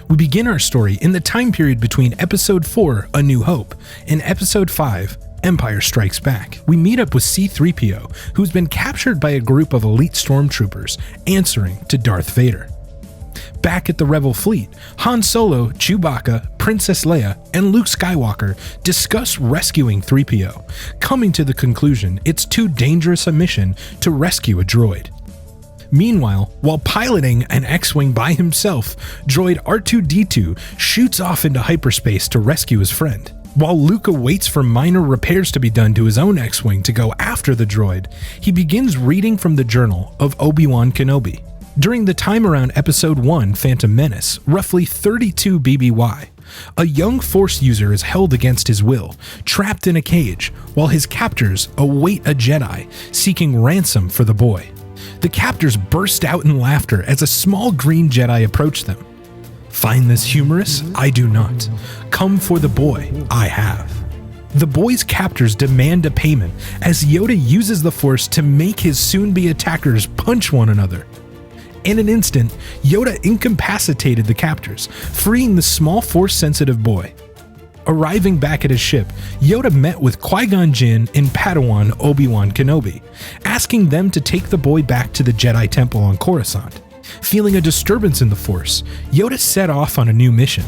We begin our story in the time period between Episode 4, A New Hope, and Episode 5, Empire Strikes Back. We meet up with C-3PO, who's been captured by a group of elite stormtroopers, answering to Darth Vader. Back at the Rebel fleet, Han Solo, Chewbacca, Princess Leia, and Luke Skywalker discuss rescuing 3PO, coming to the conclusion it's too dangerous a mission to rescue a droid. Meanwhile, while piloting an X-Wing by himself, droid R2-D2 shoots off into hyperspace to rescue his friend. While Luke waits for minor repairs to be done to his own X-Wing to go after the droid, he begins reading from the journal of Obi-Wan Kenobi. During the time around Episode 1, Phantom Menace, roughly 32 BBY, a young Force user is held against his will, trapped in a cage, while his captors await a Jedi seeking ransom for the boy. The captors burst out in laughter as a small green Jedi approached them. Find this humorous? I do not. Come for the boy, I have. The boy's captors demand a payment as Yoda uses the Force to make his soon-be attackers punch one another. In an instant, Yoda incapacitated the captors, freeing the small Force-sensitive boy. Arriving back at his ship, Yoda met with Qui-Gon Jinn and Padawan Obi-Wan Kenobi, asking them to take the boy back to the Jedi Temple on Coruscant. Feeling a disturbance in the Force, Yoda set off on a new mission.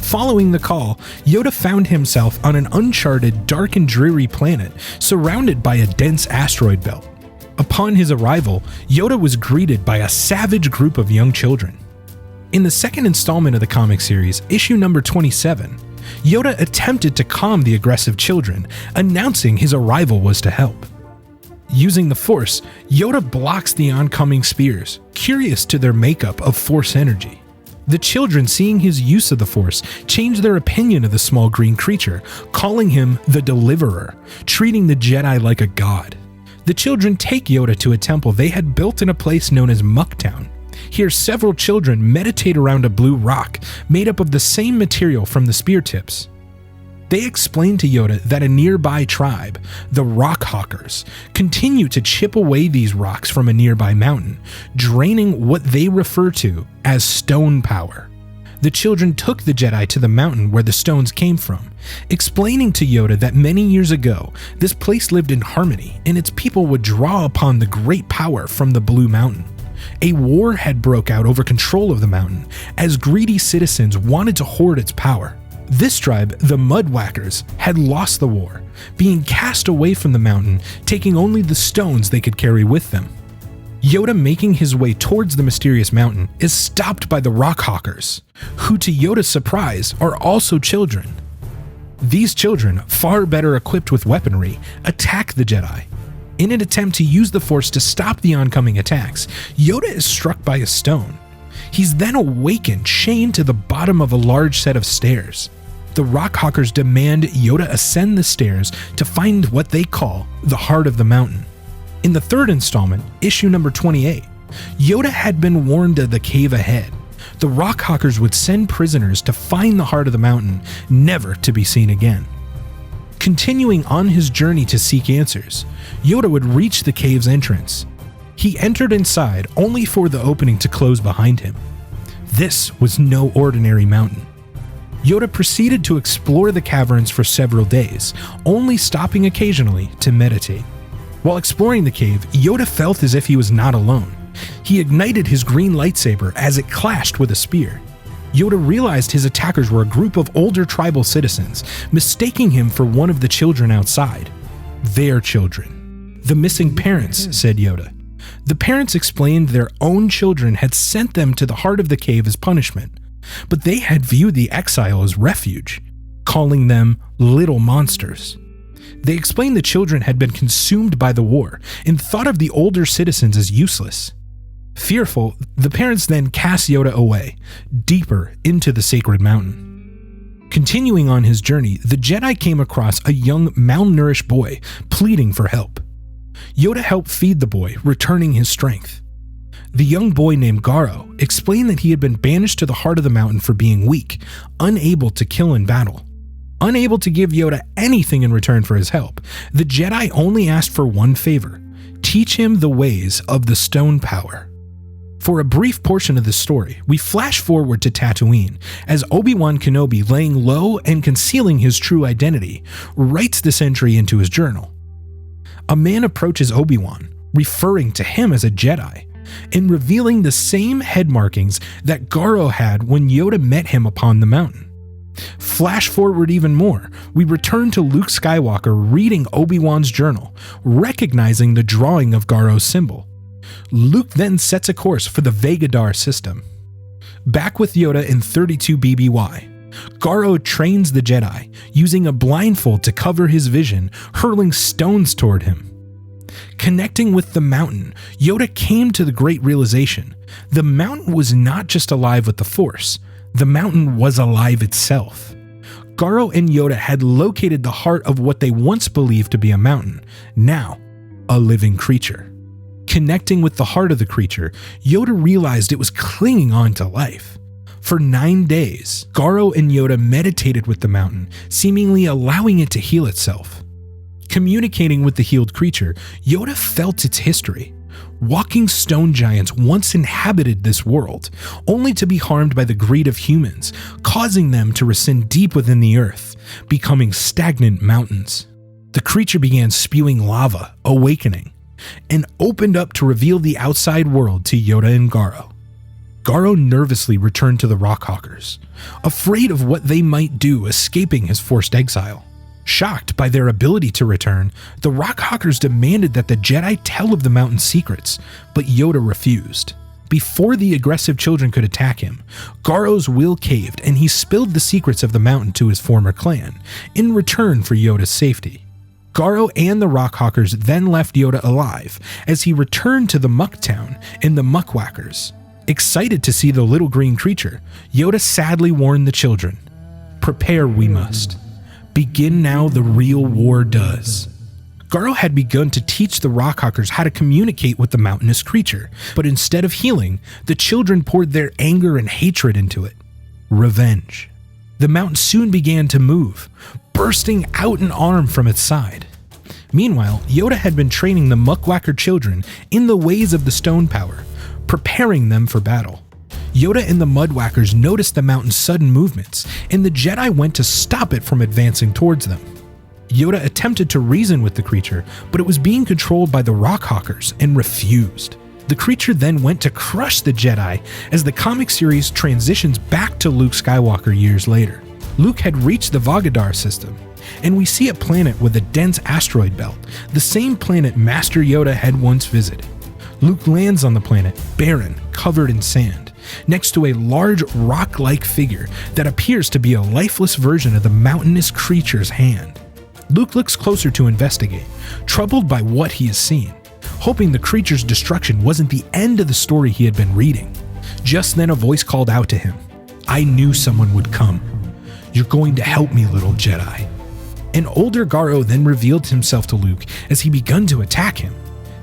Following the call, Yoda found himself on an uncharted, dark and dreary planet surrounded by a dense asteroid belt. Upon his arrival, Yoda was greeted by a savage group of young children. In the second installment of the comic series, issue number 27, Yoda attempted to calm the aggressive children, announcing his arrival was to help. Using the Force, Yoda blocks the oncoming spears, curious to their makeup of Force energy. The children, seeing his use of the Force, change their opinion of the small green creature, calling him the Deliverer, treating the Jedi like a god. The children take Yoda to a temple they had built in a place known as Mucktown. Here, several children meditate around a blue rock made up of the same material from the spear tips. They explain to Yoda that a nearby tribe, the Rockhawkers, continue to chip away these rocks from a nearby mountain, draining what they refer to as stone power. The children took the Jedi to the mountain where the stones came from, explaining to Yoda that many years ago, this place lived in harmony and its people would draw upon the great power from the Blue Mountain. A war had broke out over control of the mountain, as greedy citizens wanted to hoard its power. This tribe, the Mudwhackers, had lost the war, being cast away from the mountain, taking only the stones they could carry with them. Yoda, making his way towards the mysterious mountain, is stopped by the Rockhawkers, who to Yoda's surprise are also children. These children, far better equipped with weaponry, attack the Jedi. In an attempt to use the Force to stop the oncoming attacks, Yoda is struck by a stone. He's then awakened, chained to the bottom of a large set of stairs. The Rockhawkers demand Yoda ascend the stairs to find what they call the heart of the mountain. In the third installment, issue number 28, Yoda had been warned of the cave ahead. The Rockhawkers would send prisoners to find the heart of the mountain, never to be seen again. Continuing on his journey to seek answers, Yoda would reach the cave's entrance. He entered inside only for the opening to close behind him. This was no ordinary mountain. Yoda proceeded to explore the caverns for several days, only stopping occasionally to meditate. While exploring the cave, Yoda felt as if he was not alone. He ignited his green lightsaber as it clashed with a spear. Yoda realized his attackers were a group of older tribal citizens, mistaking him for one of the children outside. Their children. The missing parents, said Yoda. The parents explained their own children had sent them to the heart of the cave as punishment, but they had viewed the exile as refuge, calling them little monsters. They explained the children had been consumed by the war and thought of the older citizens as useless. Fearful, the parents then cast Yoda away, deeper into the sacred mountain. Continuing on his journey, the Jedi came across a young, malnourished boy pleading for help. Yoda helped feed the boy, returning his strength. The young boy named Garo explained that he had been banished to the heart of the mountain for being weak, unable to kill in battle. Unable to give Yoda anything in return for his help, the Jedi only asked for one favor: teach him the ways of the stone power. For a brief portion of this story, we flash forward to Tatooine as Obi-Wan Kenobi, laying low and concealing his true identity, writes this entry into his journal. A man approaches Obi-Wan, referring to him as a Jedi, and revealing the same head markings that Garo had when Yoda met him upon the mountain. Flash forward even more, we return to Luke Skywalker reading Obi-Wan's journal, recognizing the drawing of Garo's symbol. Luke then sets a course for the Vegadar system. Back with Yoda in 32 BBY, Garo trains the Jedi, using a blindfold to cover his vision, hurling stones toward him. Connecting with the mountain, Yoda came to the great realization: the mountain was not just alive with the Force, the mountain was alive itself. Garo and Yoda had located the heart of what they once believed to be a mountain, now a living creature. Connecting with the heart of the creature, Yoda realized it was clinging on to life. For 9 days, Garo and Yoda meditated with the mountain, seemingly allowing it to heal itself. Communicating with the healed creature, Yoda felt its history. Walking stone giants once inhabited this world, only to be harmed by the greed of humans, causing them to rescind deep within the earth, becoming stagnant mountains. The creature began spewing lava, awakening, and opened up to reveal the outside world to Yoda and Garo. Garo nervously returned to the Rockhawkers, afraid of what they might do escaping his forced exile. Shocked by their ability to return, the Rockhawkers demanded that the Jedi tell of the mountain's secrets, but Yoda refused. Before the aggressive children could attack him, Garo's will caved and he spilled the secrets of the mountain to his former clan, in return for Yoda's safety. Garo and the Rockhawkers then left Yoda alive as he returned to the Muck Town and the Muckwhackers. Excited to see the little green creature, Yoda sadly warned the children, "Prepare we must. Begin now the real war does." Garo had begun to teach the Rockhawkers how to communicate with the mountainous creature, but instead of healing, the children poured their anger and hatred into it. Revenge. The mountain soon began to move, bursting out an arm from its side. Meanwhile, Yoda had been training the Muckwhacker children in the ways of the stone power, preparing them for battle. Yoda and the Mudwhackers noticed the mountain's sudden movements, and the Jedi went to stop it from advancing towards them. Yoda attempted to reason with the creature, but it was being controlled by the Rockhawkers and refused. The creature then went to crush the Jedi as the comic series transitions back to Luke Skywalker years later. Luke had reached the Vegadar system, and we see a planet with a dense asteroid belt, the same planet Master Yoda had once visited. Luke lands on the planet, barren, covered in sand, next to a large rock-like figure that appears to be a lifeless version of the mountainous creature's hand. Luke looks closer to investigate, troubled by what he has seen, hoping the creature's destruction wasn't the end of the story he had been reading. Just then a voice called out to him, "I knew someone would come. You're going to help me, little Jedi." An older Garo then revealed himself to Luke as he began to attack him.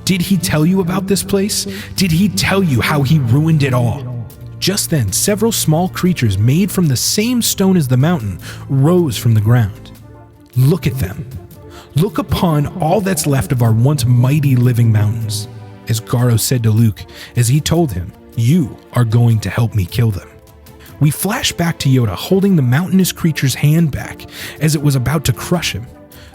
"Did he tell you about this place? Did he tell you how he ruined it all?" Just then, several small creatures made from the same stone as the mountain rose from the ground. "Look at them. Look upon all that's left of our once mighty living mountains," as Garo said to Luke as he told him, "You are going to help me kill them." We flash back to Yoda holding the mountainous creature's hand back as it was about to crush him.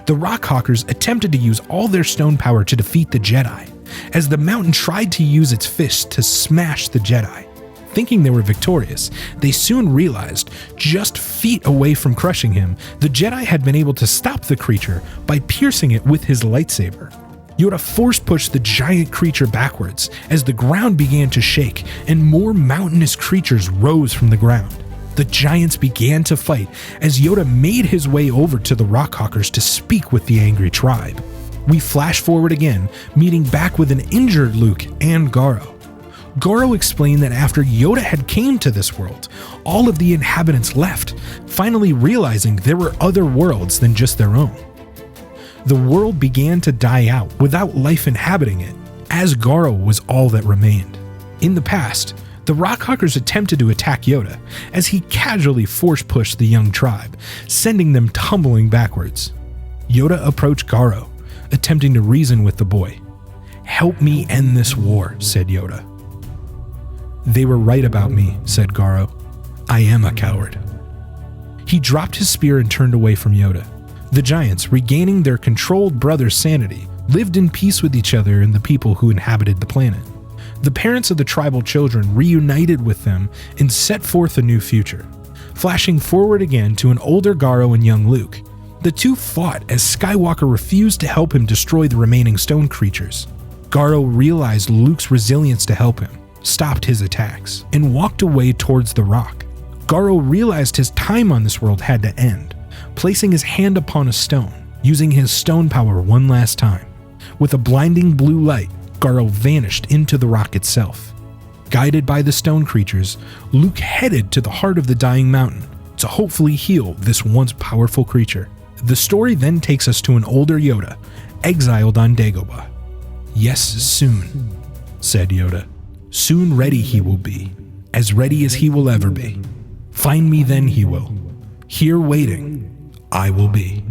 The Rockhawkers attempted to use all their stone power to defeat the Jedi, as the mountain tried to use its fists to smash the Jedi. Thinking they were victorious, they soon realized, just feet away from crushing him, the Jedi had been able to stop the creature by piercing it with his lightsaber. Yoda force-pushed the giant creature backwards as the ground began to shake and more mountainous creatures rose from the ground. The giants began to fight as Yoda made his way over to the Rockhawkers to speak with the angry tribe. We flash forward again, meeting back with an injured Luke and Garo. Garo explained that after Yoda had came to this world, all of the inhabitants left, finally realizing there were other worlds than just their own. The world began to die out without life inhabiting it, as Garo was all that remained. In the past, the Rockhawkers attempted to attack Yoda, as he casually force-pushed the young tribe, sending them tumbling backwards. Yoda approached Garo, attempting to reason with the boy. "Help me end this war," said Yoda. "They were right about me," said Garo. "I am a coward." He dropped his spear and turned away from Yoda. The giants, regaining their controlled brother's sanity, lived in peace with each other and the people who inhabited the planet. The parents of the tribal children reunited with them and set forth a new future. Flashing forward again to an older Garo and young Luke, the two fought as Skywalker refused to help him destroy the remaining stone creatures. Garo realized Luke's resilience to help him, stopped his attacks, and walked away towards the rock. Garo realized his time on this world had to end, placing his hand upon a stone, using his stone power one last time. With a blinding blue light, Garo vanished into the rock itself. Guided by the stone creatures, Luke headed to the heart of the dying mountain to hopefully heal this once powerful creature. The story then takes us to an older Yoda, exiled on Dagobah. "Yes, soon," said Yoda. "Soon ready he will be, as ready as he will ever be. Find me then he will. Here waiting, I will be."